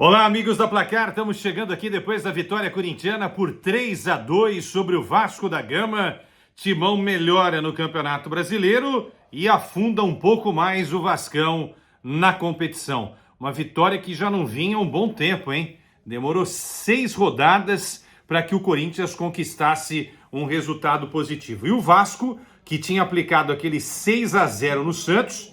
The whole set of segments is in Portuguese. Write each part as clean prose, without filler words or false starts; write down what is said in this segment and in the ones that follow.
Olá, amigos da Placar, estamos chegando aqui depois da vitória corintiana por 3-2 sobre o Vasco da Gama. Timão melhora no Campeonato Brasileiro e afunda um pouco mais o Vascão na competição. Uma vitória que já não vinha há um bom tempo, hein? Demorou 6 rodadas para que o Corinthians conquistasse um resultado positivo. E o Vasco, que tinha aplicado aquele 6-0 no Santos,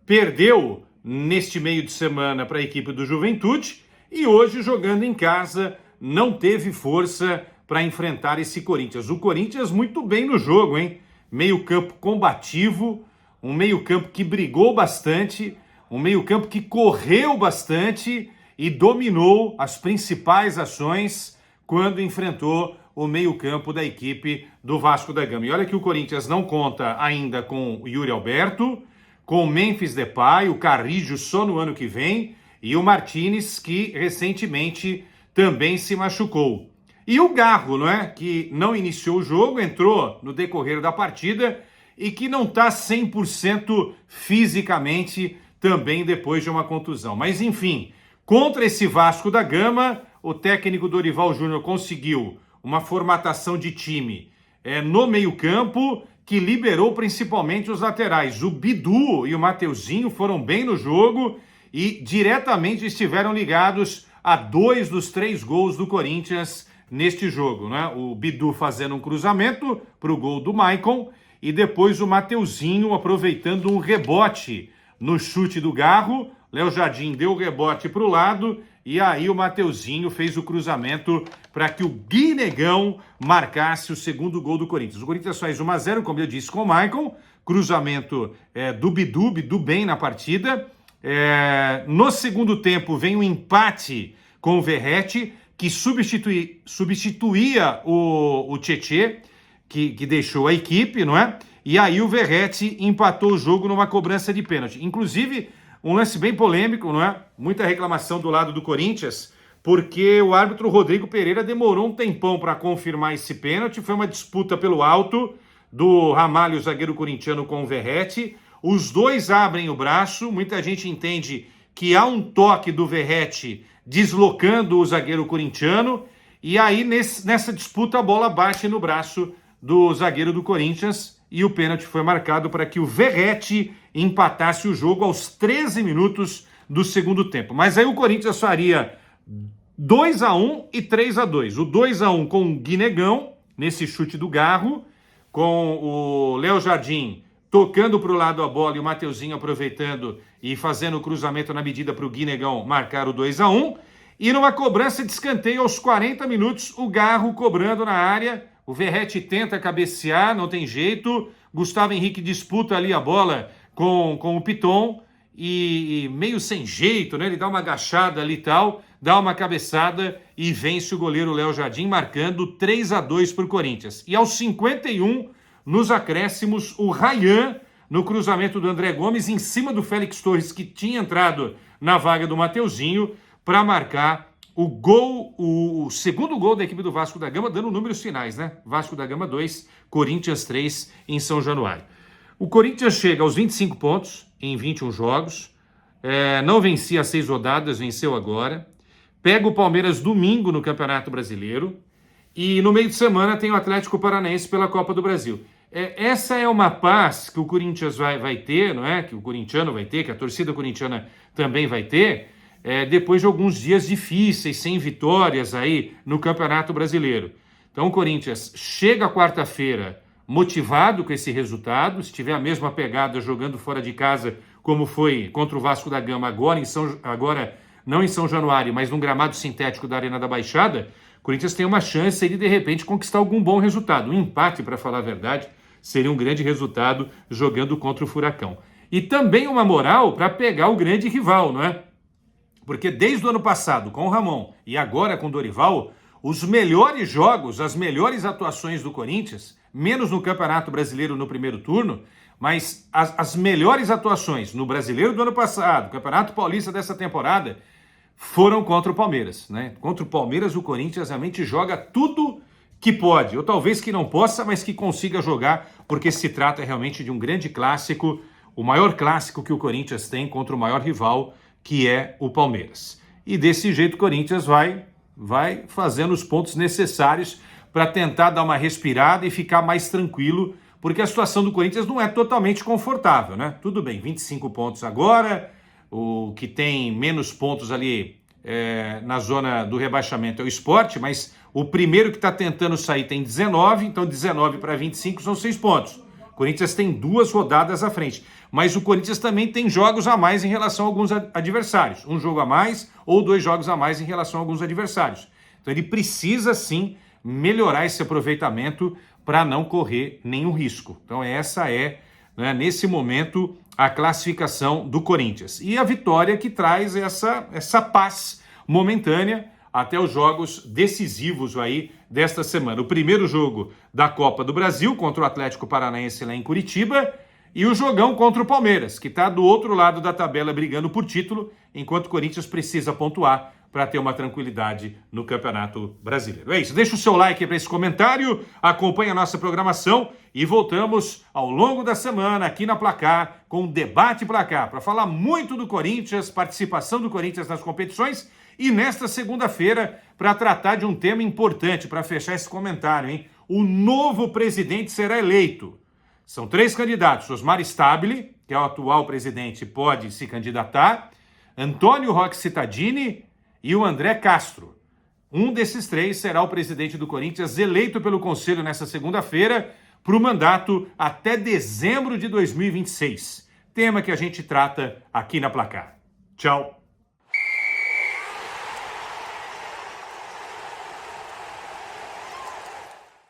perdeu neste meio de semana para a equipe do Juventude. E hoje, jogando em casa, não teve força para enfrentar esse Corinthians. O Corinthians muito bem no jogo, hein? Meio-campo combativo, um meio-campo que brigou bastante, um meio-campo que correu bastante e dominou as principais ações quando enfrentou o meio-campo da equipe do Vasco da Gama. E olha que o Corinthians não conta ainda com o Yuri Alberto, com o Memphis Depay, o Carrillo só no ano que vem, e o Martinez, que recentemente também se machucou. E o Garro, não é? Que não iniciou o jogo, entrou no decorrer da partida e que não está 100% fisicamente também depois de uma contusão. Mas enfim, contra esse Vasco da Gama, o técnico Dorival Júnior conseguiu uma formatação de time no meio-campo que liberou principalmente os laterais. O Bidu e o Mateuzinho foram bem no jogo e diretamente estiveram ligados a 2 dos 3 gols do Corinthians neste jogo, né? O Bidu fazendo um cruzamento para o gol do Maicon e depois o Mateuzinho aproveitando um rebote no chute do Garro. Léo Jardim deu o rebote para o lado e aí o Mateuzinho fez o cruzamento para que o Guinegão marcasse o segundo gol do Corinthians. O Corinthians faz 1-0, como eu disse, com o Maicon, cruzamento do Bidu bem na partida. No segundo tempo vem um empate com o Verratti, que substituía o Tietê, que deixou a equipe, não é? E aí o Verratti empatou o jogo numa cobrança de pênalti. Inclusive, um lance bem polêmico, não é? Muita reclamação do lado do Corinthians, porque o árbitro Rodrigo Pereira demorou um tempão para confirmar esse pênalti. Foi uma disputa pelo alto do Ramalho, zagueiro corintiano, com o Verratti. Os dois abrem o braço, muita gente entende que há um toque do Verratti deslocando o zagueiro corintiano, e aí nessa disputa a bola bate no braço do zagueiro do Corinthians e o pênalti foi marcado para que o Verratti empatasse o jogo aos 13 minutos do segundo tempo. Mas aí o Corinthians faria 2-1 e 3-2. O 2-1 com o Guinegão, nesse chute do Garro, com o Léo Jardim tocando para o lado a bola e o Mateuzinho aproveitando e fazendo o cruzamento na medida para o Guinegão marcar o 2-1. E numa cobrança de escanteio aos 40 minutos, o Garro cobrando na área. O Verratti tenta cabecear, não tem jeito. Gustavo Henrique disputa ali a bola com o Piton e meio sem jeito, né? Ele dá uma agachada ali e tal, dá uma cabeçada e vence o goleiro Léo Jardim, marcando 3-2 para o Corinthians. E aos 51, nos acréscimos, o Ryan, no cruzamento do André Gomes, em cima do Félix Torres, que tinha entrado na vaga do Mateuzinho, para marcar o gol, o segundo gol da equipe do Vasco da Gama, dando números finais, né? Vasco da Gama 2, Corinthians 3 em São Januário. O Corinthians chega aos 25 pontos em 21 jogos, não vencia 6 rodadas, venceu agora, pega o Palmeiras domingo no Campeonato Brasileiro e no meio de semana tem o Atlético Paranaense pela Copa do Brasil. Essa é uma paz que o Corinthians vai ter, não é? Que o corintiano vai ter, que a torcida corintiana também vai ter, depois de alguns dias difíceis, sem vitórias aí no Campeonato Brasileiro. Então o Corinthians chega quarta-feira motivado com esse resultado, se tiver a mesma pegada jogando fora de casa como foi contra o Vasco da Gama agora não em São Januário, mas num gramado sintético da Arena da Baixada, o Corinthians tem uma chance de repente conquistar algum bom resultado. Um empate, para falar a verdade, seria um grande resultado jogando contra o Furacão. E também uma moral para pegar o grande rival, não é? Porque desde o ano passado, com o Ramon, e agora com o Dorival, os melhores jogos, as melhores atuações do Corinthians, menos no Campeonato Brasileiro no primeiro turno, mas as melhores atuações no Brasileiro do ano passado, Campeonato Paulista dessa temporada, foram contra o Palmeiras, né? Contra o Palmeiras, o Corinthians realmente joga tudo que pode, ou talvez que não possa, mas que consiga jogar, porque se trata realmente de um grande clássico, o maior clássico que o Corinthians tem contra o maior rival, que é o Palmeiras. e desse jeito o Corinthians vai fazendo os pontos necessários para tentar dar uma respirada e ficar mais tranquilo, porque a situação do Corinthians não é totalmente confortável, né? Tudo bem, 25 pontos agora, o que tem menos pontos ali na zona do rebaixamento é o Sport, mas o primeiro que está tentando sair tem 19, então 19 para 25 são 6 pontos. O Corinthians tem 2 rodadas à frente, mas o Corinthians também tem jogos a mais em relação a alguns adversários. Um jogo a mais ou 2 jogos a mais em relação a alguns adversários. Então ele precisa sim melhorar esse aproveitamento para não correr nenhum risco. Então essa é, né, nesse momento, a classificação do Corinthians. E a vitória que traz essa paz momentânea até os jogos decisivos aí desta semana. O primeiro jogo da Copa do Brasil contra o Atlético Paranaense lá em Curitiba e o jogão contra o Palmeiras, que está do outro lado da tabela brigando por título, enquanto o Corinthians precisa pontuar para ter uma tranquilidade no Campeonato Brasileiro. É isso, deixa o seu like para esse comentário, acompanhe a nossa programação e voltamos ao longo da semana aqui na Placar com o Debate Placar, para falar muito do Corinthians, participação do Corinthians nas competições e nesta segunda-feira para tratar de um tema importante, para fechar esse comentário, hein? O novo presidente será eleito. São 3 candidatos, Osmar Stabile, que é o atual presidente, pode se candidatar, Antônio Roque Cittadini e o André Castro. Um desses 3 será o presidente do Corinthians, eleito pelo Conselho nessa segunda-feira, para o mandato até dezembro de 2026. Tema que a gente trata aqui na Placar. Tchau!